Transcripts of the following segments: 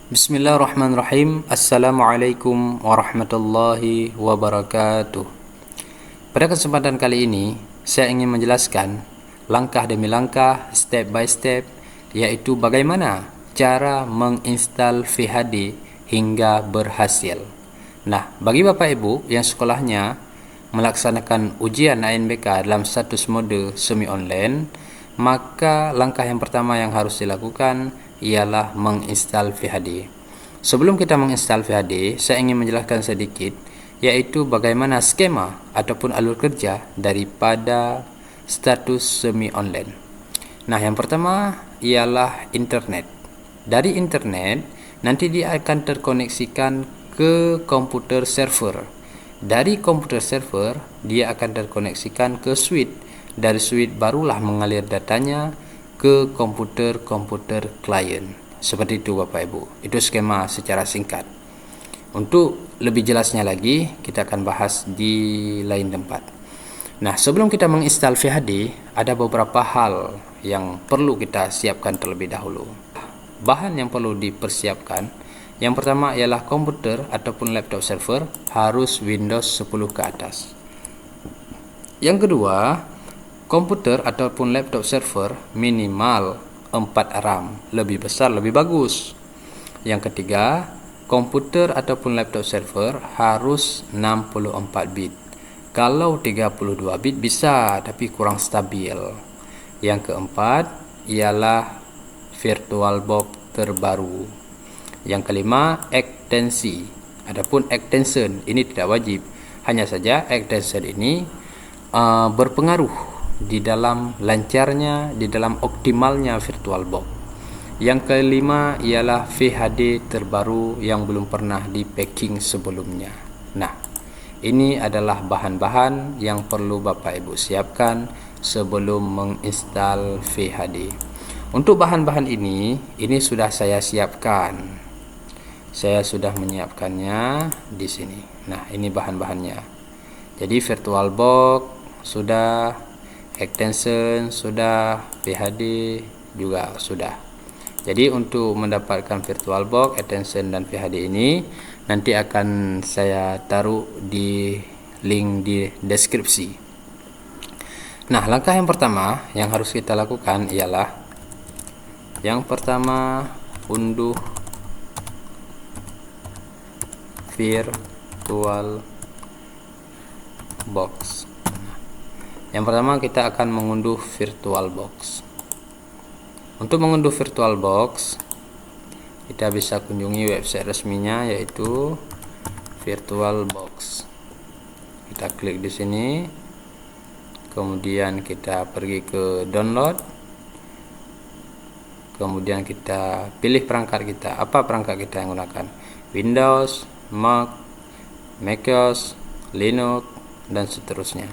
Bismillahirrahmanirrahim. Assalamualaikum warahmatullahi wabarakatuh. Pada kesempatan kali ini, saya ingin menjelaskan langkah demi langkah, step by step, yaitu bagaimana cara menginstal VHD hingga berhasil. Nah, bagi Bapak Ibu yang sekolahnya melaksanakan ujian ANBK dalam status mode semi online, maka langkah yang pertama yang harus dilakukan ialah menginstal VHD. Sebelum kita menginstal VHD, saya ingin menjelaskan sedikit, yaitu bagaimana skema ataupun alur kerja daripada status semi online. Nah, yang pertama ialah internet. Dari internet, nanti dia akan terkoneksikan ke komputer server. Dari komputer server, dia akan terkoneksikan ke switch. Dari switch barulah mengalir datanya ke komputer klien. Seperti itu Bapak Ibu. Itu skema secara singkat. Untuk lebih jelasnya lagi, kita akan bahas di lain tempat. Nah, sebelum kita menginstal VHD, ada beberapa hal yang perlu kita siapkan terlebih dahulu. Bahan yang perlu dipersiapkan, yang pertama ialah komputer ataupun laptop server harus Windows 10 ke atas. Yang kedua, komputer ataupun laptop server minimal 4 RAM, lebih besar lebih bagus. Yang ketiga, komputer ataupun laptop server harus 64 bit. Kalau 32 bit bisa, tapi kurang stabil. Yang keempat ialah VirtualBox terbaru. Yang kelima, ekstensi. Adapun extension ini tidak wajib, hanya saja extension ini berpengaruh di dalam lancarnya, di dalam optimalnya VirtualBox. Yang kelima ialah VHD terbaru yang belum pernah di packing sebelumnya. Nah, ini adalah bahan-bahan yang perlu Bapak Ibu siapkan sebelum menginstal VHD. Untuk bahan-bahan ini sudah saya siapkan. Saya sudah menyiapkannya di sini. Nah, ini bahan-bahannya. Jadi VirtualBox sudah, extension sudah, VHD juga sudah. Jadi untuk mendapatkan VirtualBox, extension dan VHD ini nanti akan saya taruh di link di deskripsi. Nah, langkah yang pertama yang harus kita lakukan ialah yang pertama, unduh VirtualBox. Yang pertama kita akan mengunduh VirtualBox. Untuk mengunduh VirtualBox, kita bisa kunjungi website resminya yaitu VirtualBox. Kita klik di sini, kemudian kita pergi ke download, kemudian kita pilih perangkat kita. Apa perangkat kita yang gunakan? Windows, Mac, macOS, Linux, dan seterusnya.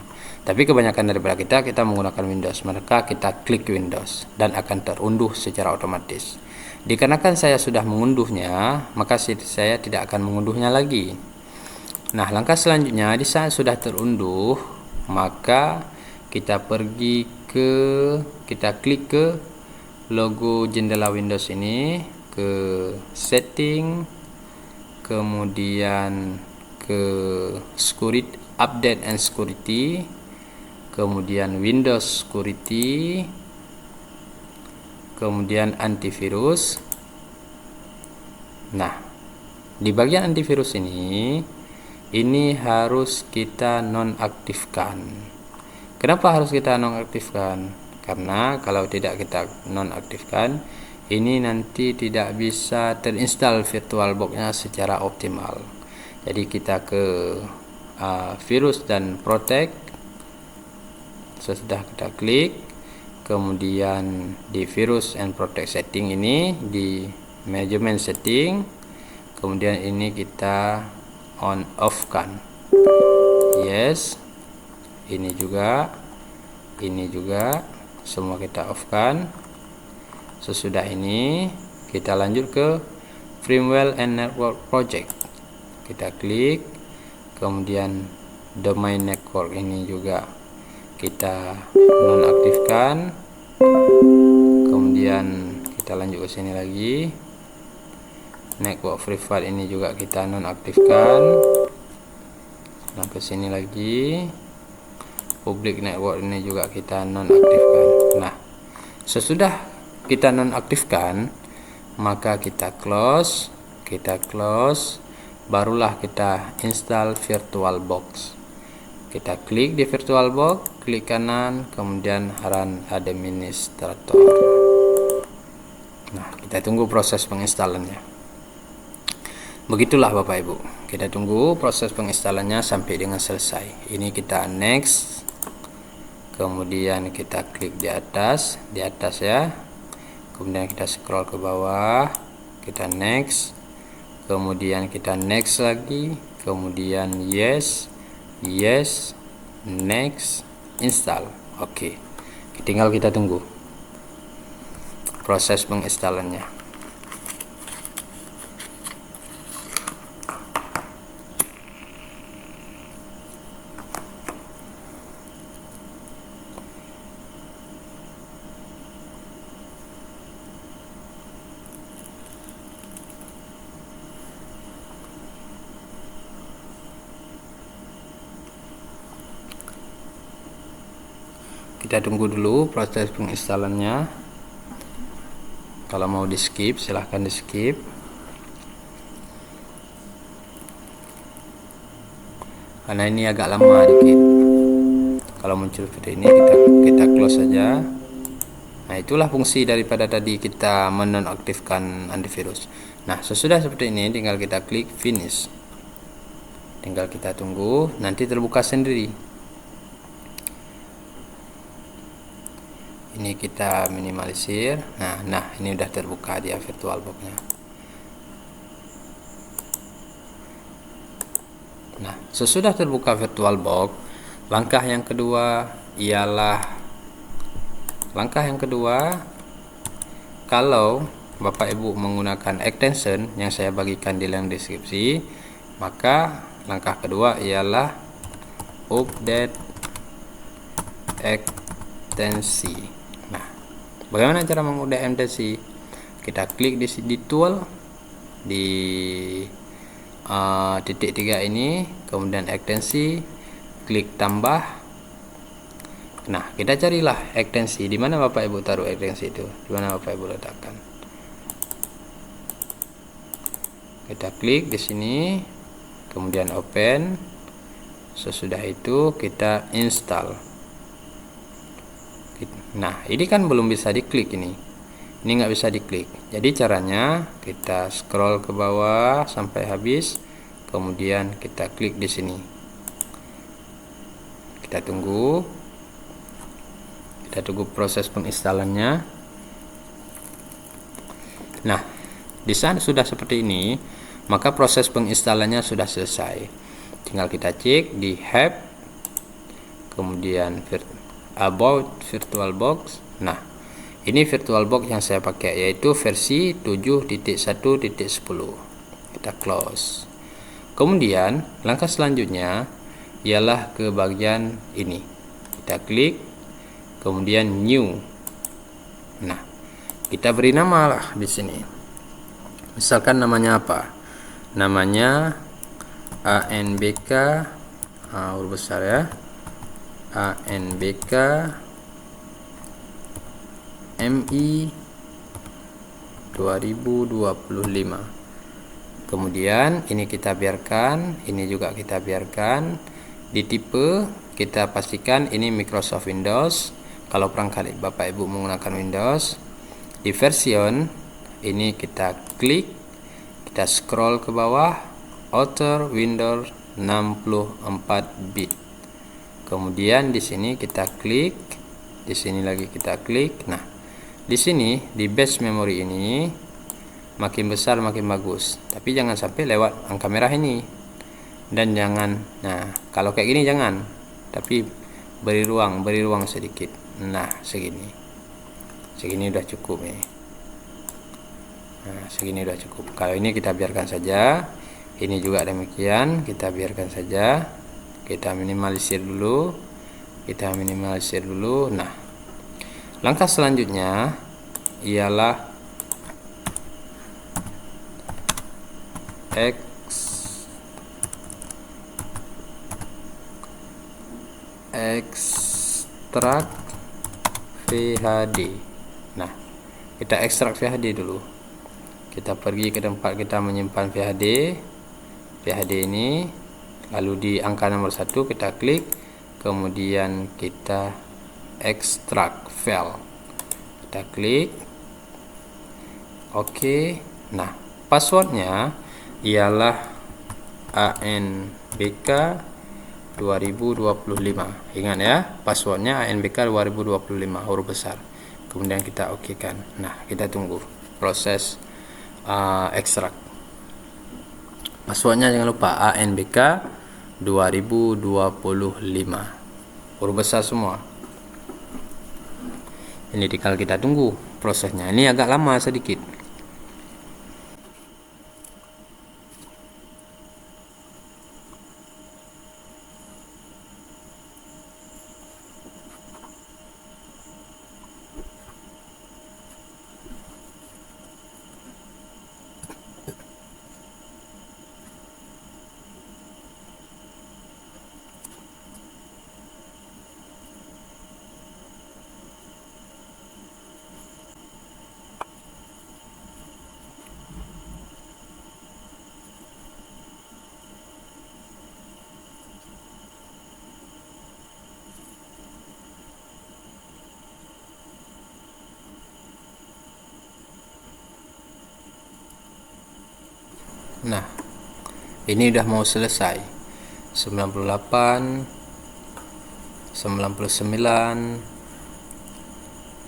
Tapi kebanyakan daripada kita menggunakan Windows, maka kita klik Windows dan akan terunduh secara otomatis. Dikarenakan saya sudah mengunduhnya, maka saya tidak akan mengunduhnya lagi. Nah, langkah selanjutnya, di saat sudah terunduh, maka kita klik ke logo jendela Windows ini, ke setting, kemudian ke security, update and security, kemudian Windows Security, kemudian antivirus. Nah, di bagian antivirus ini harus kita nonaktifkan. Kenapa harus kita nonaktifkan? Karena kalau tidak kita nonaktifkan, ini nanti tidak bisa terinstall VirtualBox-nya secara optimal. Jadi kita ke virus dan protect. Sesudah kita klik, kemudian di virus and protect setting ini, di management setting, kemudian ini kita on off kan. Yes, ini juga semua kita off kan. Sesudah ini kita lanjut ke firmware and network project. Kita klik, kemudian domain network ini juga kita nonaktifkan. Kemudian kita lanjut ke sini lagi, network free file ini juga kita nonaktifkan. Nah, ke sini lagi public network ini juga kita nonaktifkan. Nah, sesudah kita nonaktifkan, maka kita close, barulah kita install VirtualBox. Kita klik di VirtualBox, klik kanan, kemudian run administrator. Nah, kita tunggu proses penginstalannya. Begitulah Bapak Ibu, kita tunggu proses penginstalannya sampai dengan selesai. Ini kita next, kemudian kita klik di atas ya, kemudian kita scroll ke bawah, kita next, kemudian kita next lagi, kemudian yes, next, install. Oke, tinggal kita tunggu proses penginstalannya. Kita tunggu dulu proses penginstalannya. Kalau mau di skip, silahkan di skip. Karena ini agak lama dikit. Kalau muncul seperti ini, kita close saja. Nah, itulah fungsi daripada tadi kita menonaktifkan antivirus. Nah, sesudah seperti ini, tinggal kita klik finish. Tinggal kita tunggu, nanti terbuka sendiri. Ini kita minimalisir. Nah, ini udah terbuka dia VirtualBox-nya. Nah, sesudah terbuka VirtualBox, langkah yang kedua kalau Bapak Ibu menggunakan extension yang saya bagikan di link deskripsi, maka langkah kedua ialah update ekstensi. Nah, bagaimana cara mengupdate ekstensi? Kita klik di tool di titik 3 ini, kemudian ekstensi, klik tambah. Nah, kita carilah ekstensi. Di mana Bapak Ibu taruh ekstensi itu? Di mana Bapak Ibu letakkan? Kita klik di sini, kemudian open. Sesudah itu kita install. Nah, ini kan belum bisa diklik ini nggak bisa diklik. Jadi caranya kita scroll ke bawah sampai habis, kemudian kita klik di sini. Kita tunggu proses penginstalannya. Nah, di sana sudah seperti ini, maka proses penginstalannya sudah selesai. Tinggal kita cek di help, kemudian about VirtualBox. Nah, ini VirtualBox yang saya pakai, yaitu versi 7.1.10. Kita close. Kemudian langkah selanjutnya ialah ke bagian ini. Kita klik, kemudian new. Nah, kita beri nama lah di sini. Misalkan namanya apa? Namanya ANBK, huruf besar ya. ANBK MI 2025. Kemudian ini kita biarkan, ini juga kita biarkan. Di tipe kita pastikan ini Microsoft Windows. Kalau perangkat Bapak Ibu menggunakan Windows. Di version ini kita klik, kita scroll ke bawah, Author Windows 64 bit. Kemudian di sini kita klik, di sini lagi kita klik. Nah, di sini di base memory ini makin besar makin bagus, tapi jangan sampai lewat angka merah ini. Dan jangan, nah kalau kayak gini jangan, tapi beri ruang sedikit. Nah, segini udah cukup nih. Nah, segini udah cukup. Kalau ini kita biarkan saja. Ini juga demikian, kita biarkan saja. Kita minimalisir dulu. Nah, langkah selanjutnya ialah ekstrak VHD. Nah, kita ekstrak VHD dulu. Kita pergi ke tempat kita menyimpan VHD ini, lalu di angka nomor 1 kita klik, kemudian kita ekstrak file, kita klik OK. Nah, passwordnya ialah ANBK 2025. Ingat ya, passwordnya ANBK 2025 huruf besar. Kemudian kita OK kan. Nah, kita tunggu proses ekstrak. Passwordnya jangan lupa ANBK 2025 huruf besar semua. Ini tinggal kita tunggu prosesnya. Ini agak lama sedikit. Nah, ini udah mau selesai. 98, 99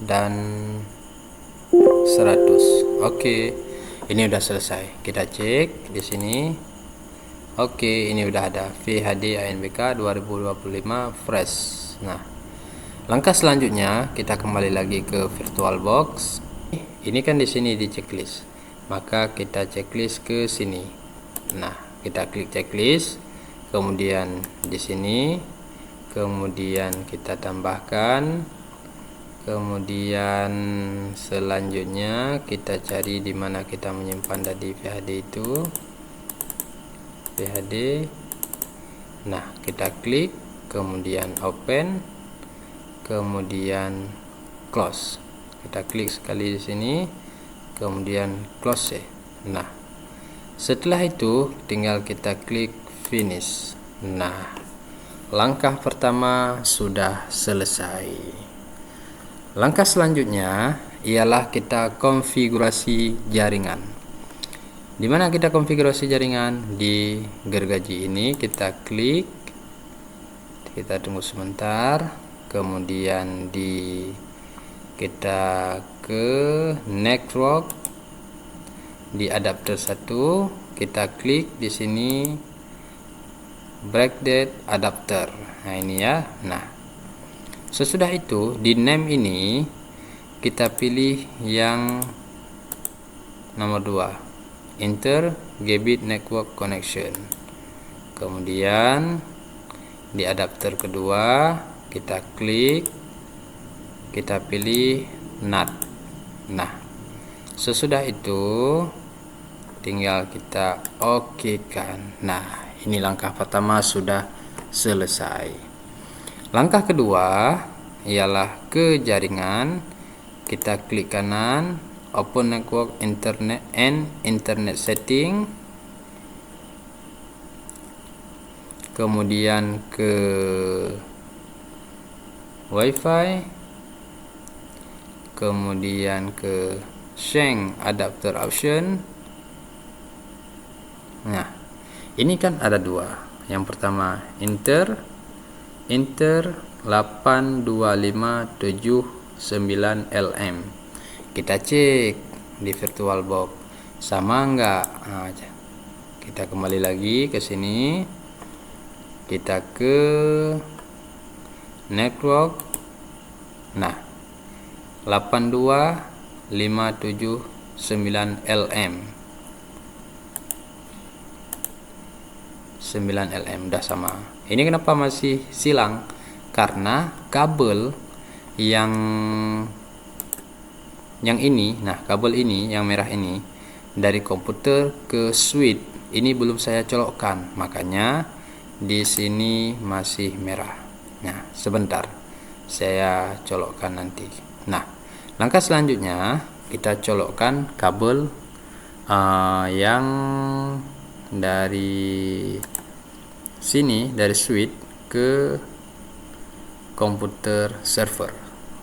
dan 100. Oke, ini udah selesai. Kita cek di sini. Oke, ini udah ada VHD ANBK 2025 fresh. Nah, langkah selanjutnya kita kembali lagi ke VirtualBox. Ini kan di sini di checklist. Maka kita checklist ke sini. Nah, kita klik checklist, kemudian di sini, kemudian kita tambahkan, kemudian selanjutnya kita cari di mana kita menyimpan tadi VHD itu. VHD. Nah, kita klik, kemudian open, kemudian close. Kita klik sekali di sini, kemudian close. Nah, setelah itu tinggal kita klik finish. Nah, langkah pertama sudah selesai. Langkah selanjutnya ialah kita konfigurasi jaringan. Di mana kita konfigurasi jaringan? Di gergaji ini kita klik, kita tunggu sebentar, kemudian kita ke network, di adapter 1 kita klik di sini breakdate adapter. Nah, ini ya. Nah, sesudah itu di name ini kita pilih yang nomor 2, Inter Gigabit Network Connection. Kemudian di adapter kedua kita klik, kita pilih NAT. Nah, sesudah itu tinggal kita OK kan. Nah, ini langkah pertama sudah selesai. Langkah kedua ialah ke jaringan. Kita klik kanan, open network internet and internet setting, kemudian ke Wi-Fi, kemudian ke Shank adapter option. Nah, ini kan ada 2. Yang pertama Inter 825799 LM. Kita cek di VirtualBox sama enggak. Nah, kita kembali lagi ke sini, kita ke network. Nah, 82579 LM 9 LM udah sama. Ini kenapa masih silang? Karena kabel yang ini, nah kabel ini yang merah ini dari komputer ke switch ini belum saya colokkan, makanya di sini masih merah. Nah, sebentar saya colokkan nanti. Nah, langkah selanjutnya kita colokkan kabel yang dari sini, dari switch ke komputer server.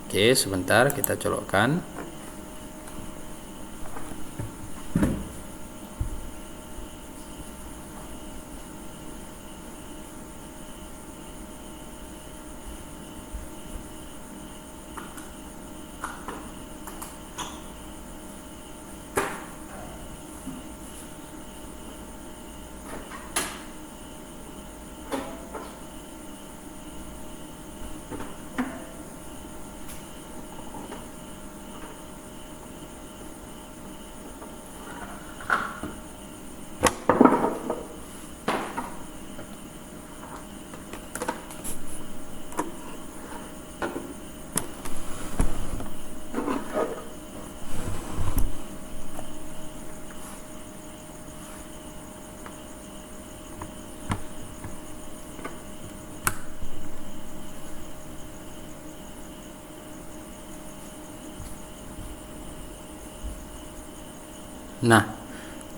Oke, sebentar kita colokkan. Nah,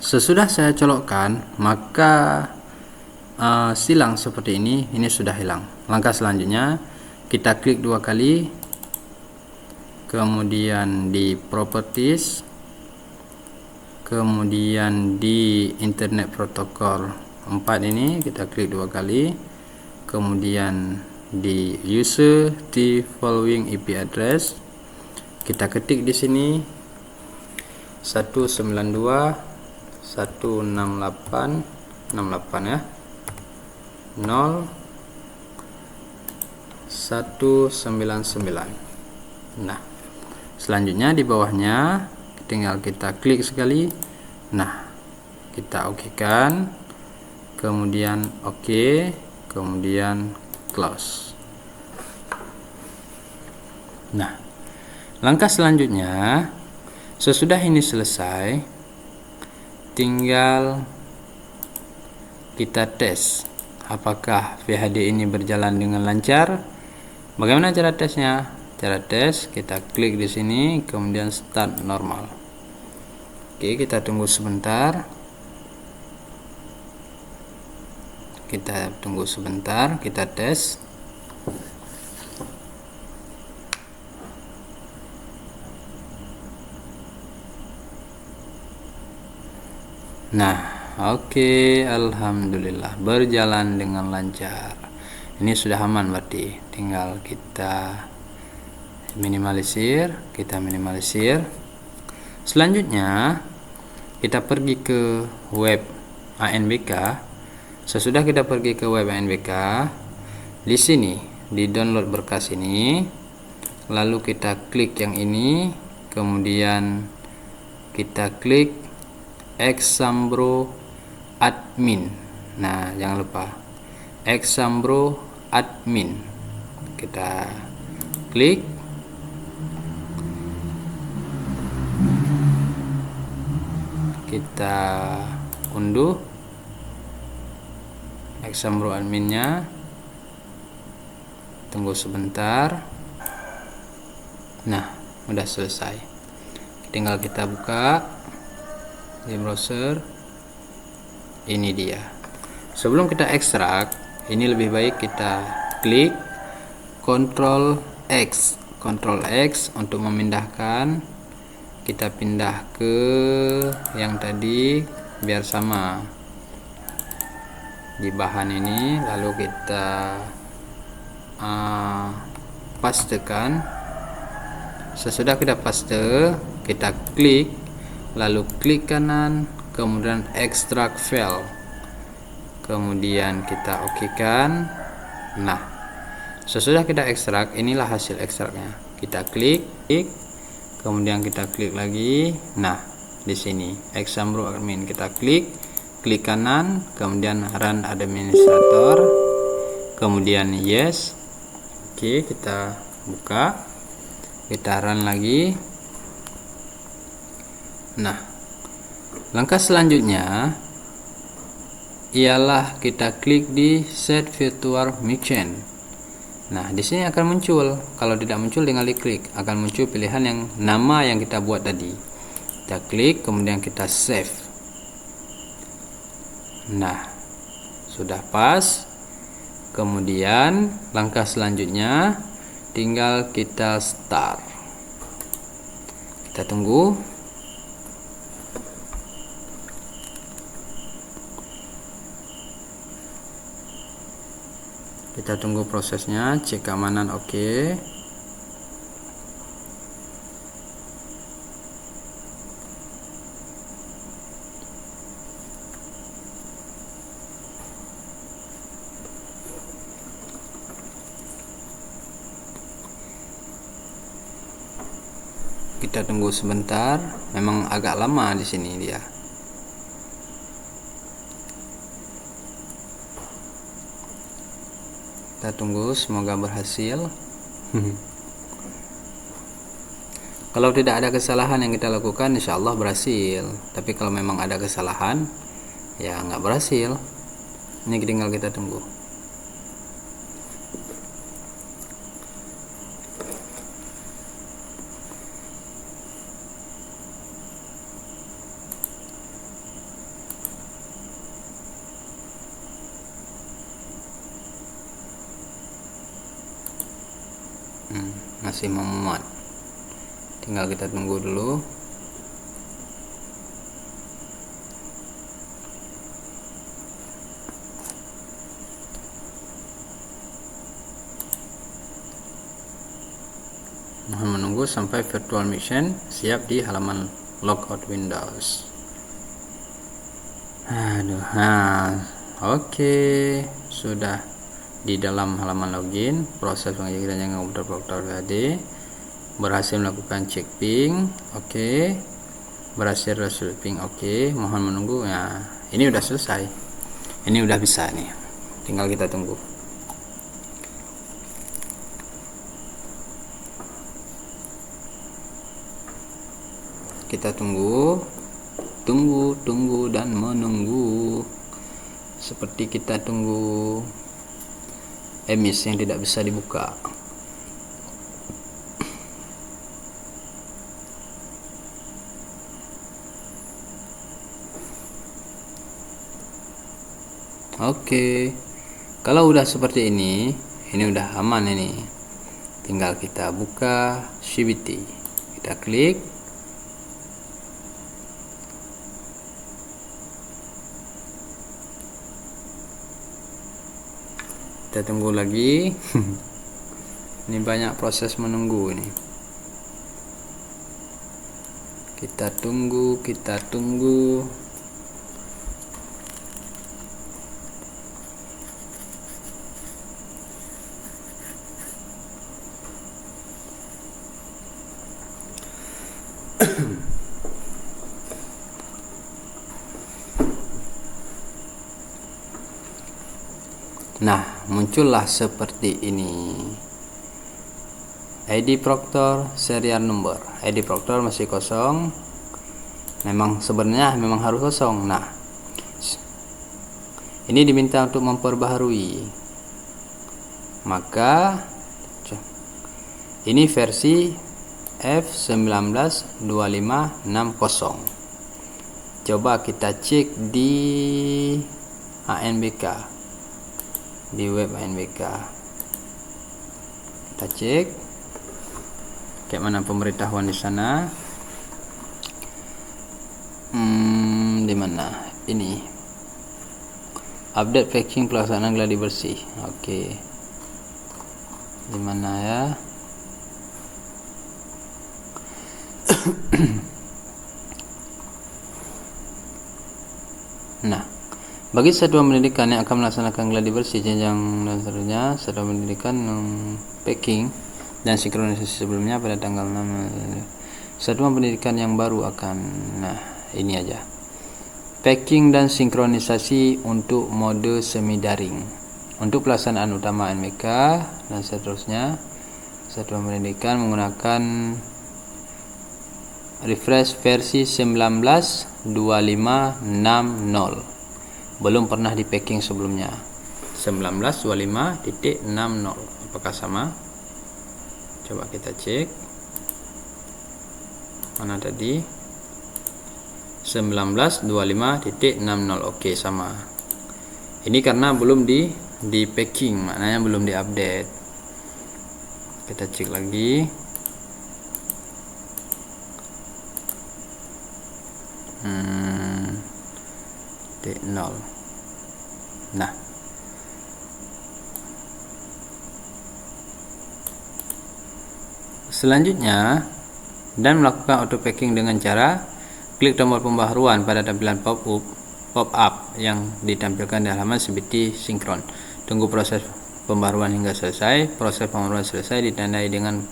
sesudah saya colokkan, maka silang seperti ini sudah hilang. Langkah selanjutnya kita klik 2 kali, kemudian di properties, kemudian di internet protocol 4 ini kita klik 2 kali, kemudian di user the following IP address kita ketik di sini 192.168.68 ya, 0.199. Nah, selanjutnya di bawahnya tinggal kita klik sekali. Nah, kita oke kan, kemudian oke, kemudian close. Nah, langkah selanjutnya sesudah ini selesai, tinggal kita tes apakah VHD ini berjalan dengan lancar. Bagaimana cara tesnya? Cara tes kita klik di sini, kemudian start normal. Oke, kita tunggu sebentar. Kita tunggu sebentar, kita tes. Nah, oke, alhamdulillah berjalan dengan lancar. Ini sudah aman berarti. Tinggal kita minimalisir, Selanjutnya kita pergi ke web ANBK. Sesudah kita pergi ke web ANBK, di sini di download berkas ini, lalu kita klik yang ini, kemudian kita klik Xambro admin. Nah, jangan lupa Xambro admin. Kita klik, kita unduh Xambro adminnya. Tunggu sebentar. Nah, udah selesai. Tinggal kita buka di browser. Ini dia. Sebelum kita ekstrak, ini lebih baik kita klik Ctrl X untuk memindahkan. Kita pindah ke yang tadi biar sama di bahan ini, lalu kita pastekan. Sesudah kita paste, kita klik, lalu klik kanan, kemudian extract file, kemudian kita oke kan. Nah, sesudah kita ekstrak, inilah hasil ekstraknya. Kita klik, kemudian kita klik lagi. Nah, di sini Xambro admin, kita klik kanan, kemudian run administrator, kemudian yes. Oke, kita buka, kita run lagi. Nah, langkah selanjutnya ialah kita klik di Set Virtual Machine. Nah, di sini akan muncul. Kalau tidak muncul, tinggal diklik, akan muncul pilihan yang nama yang kita buat tadi. Kita klik, kemudian kita save. Nah, sudah pas. Kemudian langkah selanjutnya tinggal kita start. Kita tunggu. Kita tunggu prosesnya, cek keamanan oke. Kita tunggu sebentar, memang agak lama di sini dia. Kita tunggu, semoga berhasil. Kalau tidak ada kesalahan yang kita lakukan, insya Allah berhasil. Tapi kalau memang ada kesalahan, ya nggak berhasil. Ini tinggal kita tunggu. Masih memuat, tinggal kita tunggu dulu. Mohon menunggu sampai virtual machine siap di halaman logout Windows. Oke, sudah di dalam halaman login. Proses pengecekan komputer Proctor tadi berhasil melakukan cek ping, oke. Berhasil result ping, oke. Mohon menunggu. Ya, ini udah selesai. Ini udah bisa nih. Tinggal kita tunggu. Kita tunggu dan menunggu. Seperti kita tunggu emis yang tidak bisa dibuka. Oke. Kalau udah seperti ini udah aman ini. Tinggal kita buka CBT. Kita klik. Kita tunggu lagi. Ini banyak proses menunggu ini. Kita tunggu. Nah, muncullah seperti ini. ID Proctor serial number. ID Proctor masih kosong. Sebenarnya harus kosong. Nah, ini diminta untuk memperbaharui. Maka ini versi F192560. Coba kita cek di ANBK, di web ANBK. Kita cek kayak mana pemberitahuan di sana. Di mana ini update patching pelaksanaan gladi bersih. Oke, di mana ya? Nah, bagi satuan pendidikan yang akan melaksanakan gladi bersih jenjang dan seterusnya, satuan pendidikan packing dan sinkronisasi sebelumnya pada tanggal 6. Satuan pendidikan yang baru akan, nah ini aja, packing dan sinkronisasi untuk mode semi daring untuk pelaksanaan utama NMK dan seterusnya. Satuan pendidikan menggunakan refresh versi 192560. belum pernah di packing sebelumnya. 1925.60 apakah sama? Coba kita cek. Mana tadi? 1925.60. Oke, sama. Ini karena belum di packing, maknanya belum diupdate. Kita cek lagi. T0. Nah, selanjutnya, dan melakukan auto packing dengan cara klik tombol pembaharuan pada tampilan pop-up yang ditampilkan di halaman CBT sinkron. Tunggu proses pembaharuan hingga selesai. Proses pembaharuan selesai ditandai dengan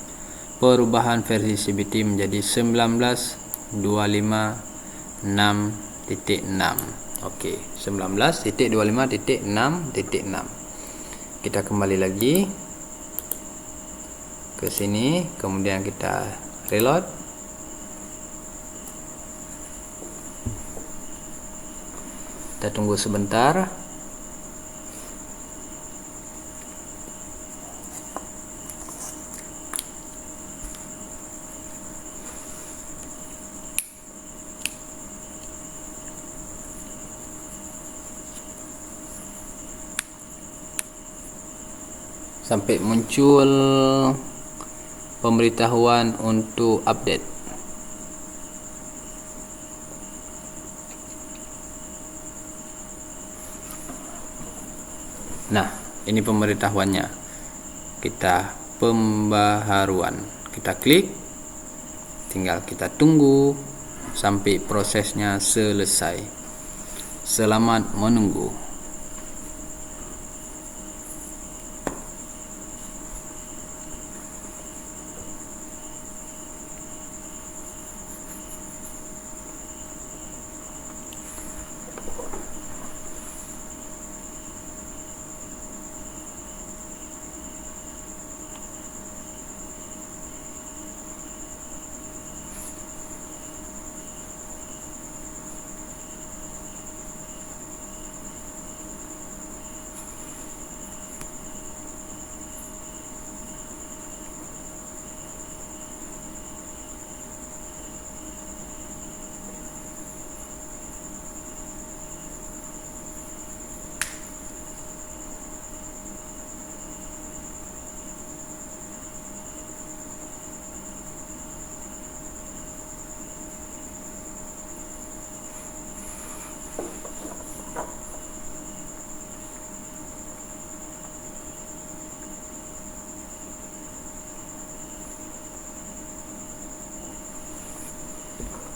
perubahan versi CBT menjadi 19.25.6.6. Oke, 19.25.6.6. Kita kembali lagi ke sini, kemudian kita reload. Kita tunggu sebentar. Sampai muncul pemberitahuan untuk update. Nah, ini pemberitahuannya. Kita pembaharuan. Kita klik. Tinggal kita tunggu sampai prosesnya selesai. Selamat menunggu.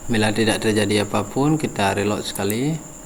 Bila tidak terjadi apapun, kita reload sekali.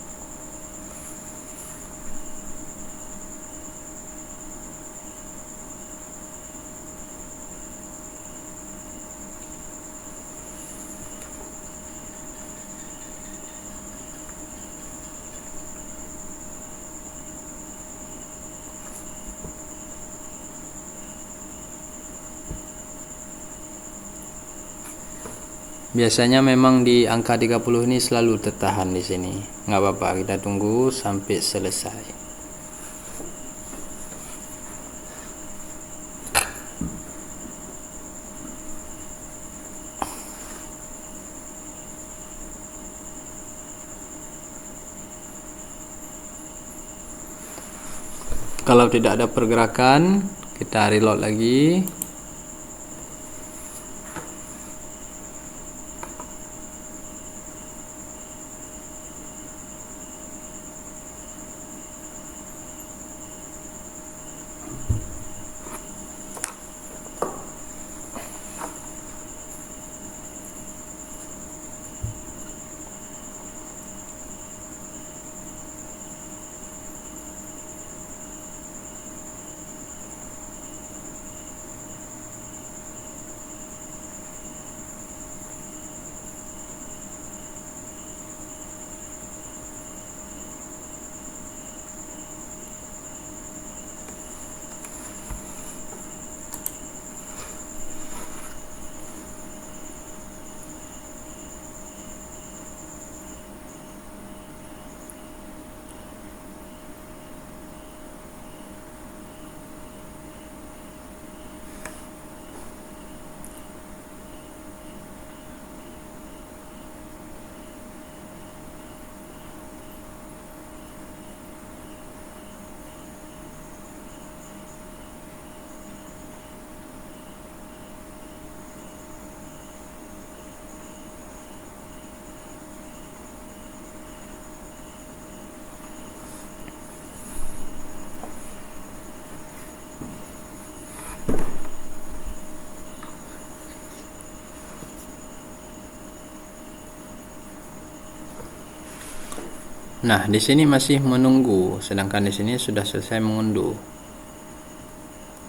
Biasanya memang di angka 30 ini selalu tertahan di sini. Nggak apa-apa, kita tunggu sampai selesai. Kalau tidak ada pergerakan, kita reload lagi. Nah, di sini masih menunggu, sedangkan di sini sudah selesai mengunduh.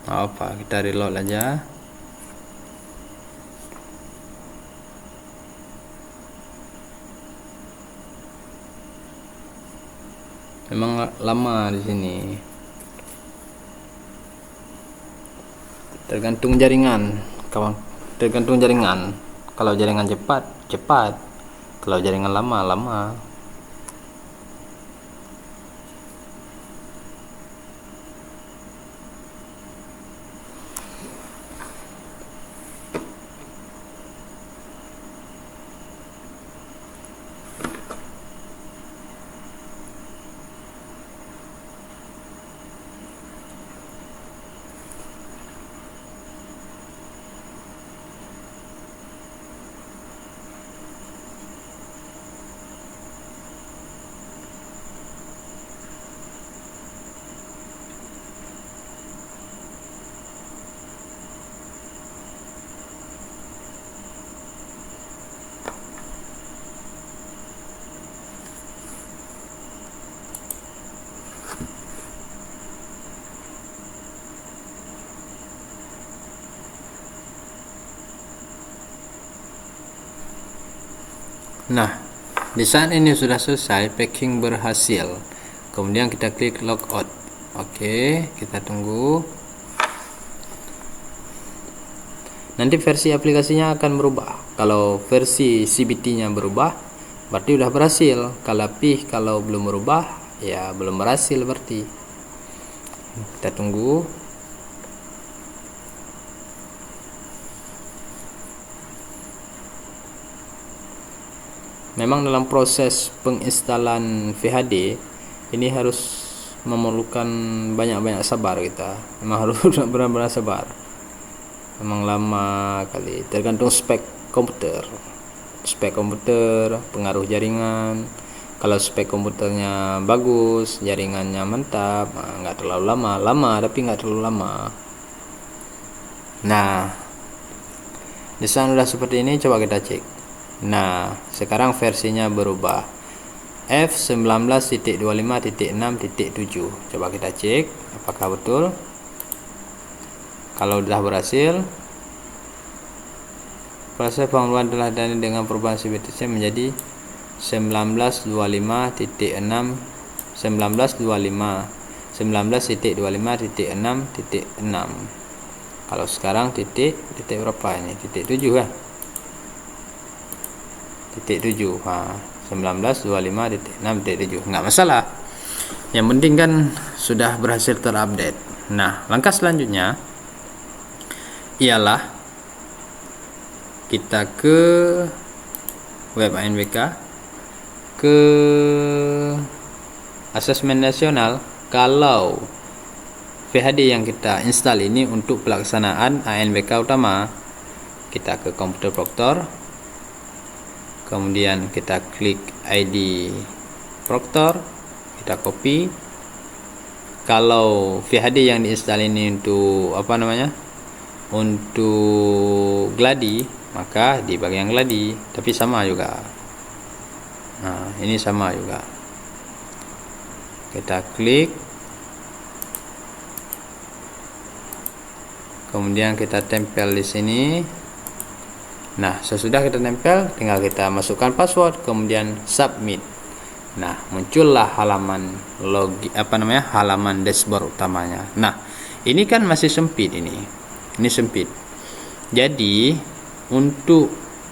Apa, kita reload aja. Memang lama di sini. Tergantung jaringan, kawan. Tergantung jaringan. Kalau jaringan cepat, cepat. Kalau jaringan lama, lama. Nah, di saat ini sudah selesai, packing berhasil. Kemudian kita klik logout. Oke, kita tunggu. Nanti versi aplikasinya akan berubah. Kalau versi CBT-nya berubah, berarti udah berhasil. Kalau belum berubah, ya belum berhasil berarti. Kita tunggu. Memang dalam proses penginstalan VHD ini harus memerlukan banyak-banyak sabar kita. Memang harus benar-benar sabar. Memang lama kali, tergantung spek komputer. Spek komputer, pengaruh jaringan. Kalau spek komputernya bagus, jaringannya mantap, nggak terlalu lama tapi nggak terlalu lama. Nah, di sana udah seperti ini, coba kita cek. Nah, sekarang versinya berubah, F19.25.6.7. Coba kita cek apakah betul. Kalau sudah berhasil, proses pengembangan telah dana dengan perubahan CBTC menjadi 19.25.6 19.25.6.6. Kalau sekarang titik berapa ini? Titik 7 kan? Titik 7. 19.25.6.7. Nggak masalah. Yang penting kan sudah berhasil terupdate. Nah, langkah selanjutnya ialah kita ke web ANBK, ke asesmen nasional. Kalau VHD yang kita install ini untuk pelaksanaan ANBK utama, kita ke komputer Proctor, kemudian kita klik ID Proctor, kita copy. Kalau VHD yang diinstal ini untuk untuk Gladi, maka di bagian Gladi, tapi sama juga. Nah, ini sama juga. Kita klik, kemudian kita tempel di sini. Nah, sesudah kita tempel, tinggal kita masukkan password, kemudian submit. Nah, muncullah halaman halaman dashboard utamanya. Nah, ini kan masih sempit ini sempit. Jadi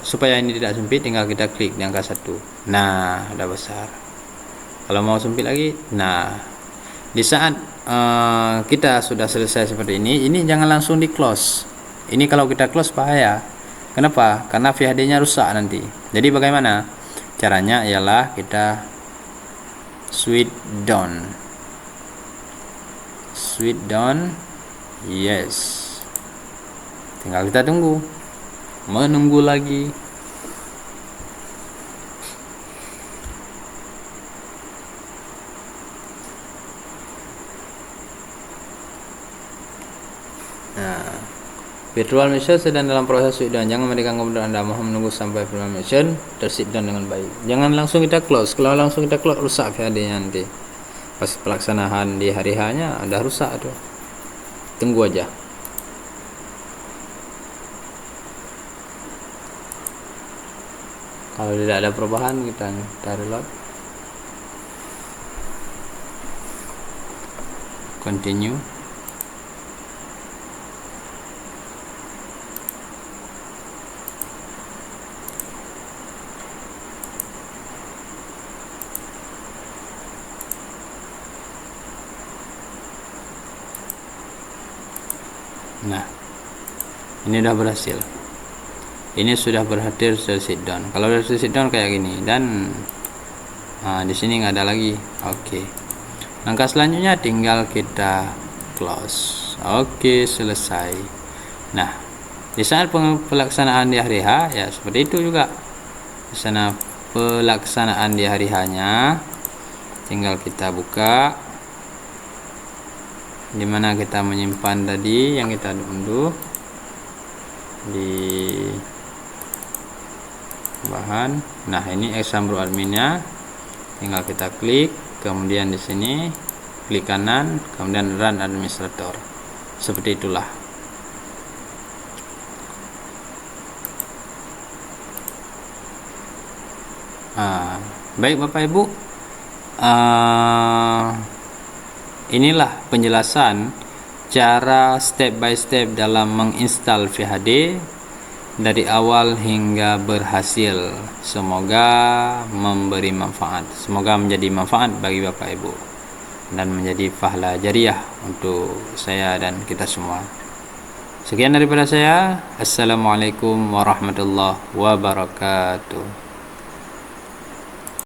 supaya ini tidak sempit, tinggal kita klik di angka 1. Nah, udah besar. Kalau mau sempit lagi, nah, di saat kita sudah selesai seperti ini jangan langsung di close. Ini kalau kita close bahaya. Kenapa? Karena VHD-nya rusak nanti. Jadi bagaimana? Caranya ialah kita switch down. Yes. Tinggal kita menunggu lagi. Nah, Virtual mission sedang dalam proses shutdown. Jangan memberikan komputer Anda. Mohon menunggu sampai virtual mission tershutdown dengan baik. Jangan langsung kita close. Kalau langsung kita close, rusak VHD-nya nanti. Pas pelaksanaan di hari H-nya udah rusak tuh. Tunggu aja. Kalau tidak ada perubahan, kita reload. Continue. Nah, ini udah berhasil. Ini sudah berhasil shutdown. Kalau sudah shutdown kayak gini, dan di sini nggak ada lagi. Oke. Langkah selanjutnya tinggal kita close. Oke, selesai. Nah, di saat pelaksanaan di hari H ya seperti itu juga. Di sana pelaksanaan di hari H-nya tinggal kita buka, dimana kita menyimpan tadi yang kita unduh di bahan. Nah, ini example adminnya, tinggal kita klik, kemudian di sini klik kanan, kemudian run administrator. Seperti itulah. Baik Bapak Ibu, inilah penjelasan cara step by step dalam menginstal VHD dari awal hingga berhasil. Semoga memberi manfaat, semoga menjadi manfaat bagi Bapak Ibu dan menjadi pahala jariah untuk saya dan kita semua. Sekian daripada saya. Assalamualaikum warahmatullahi wabarakatuh.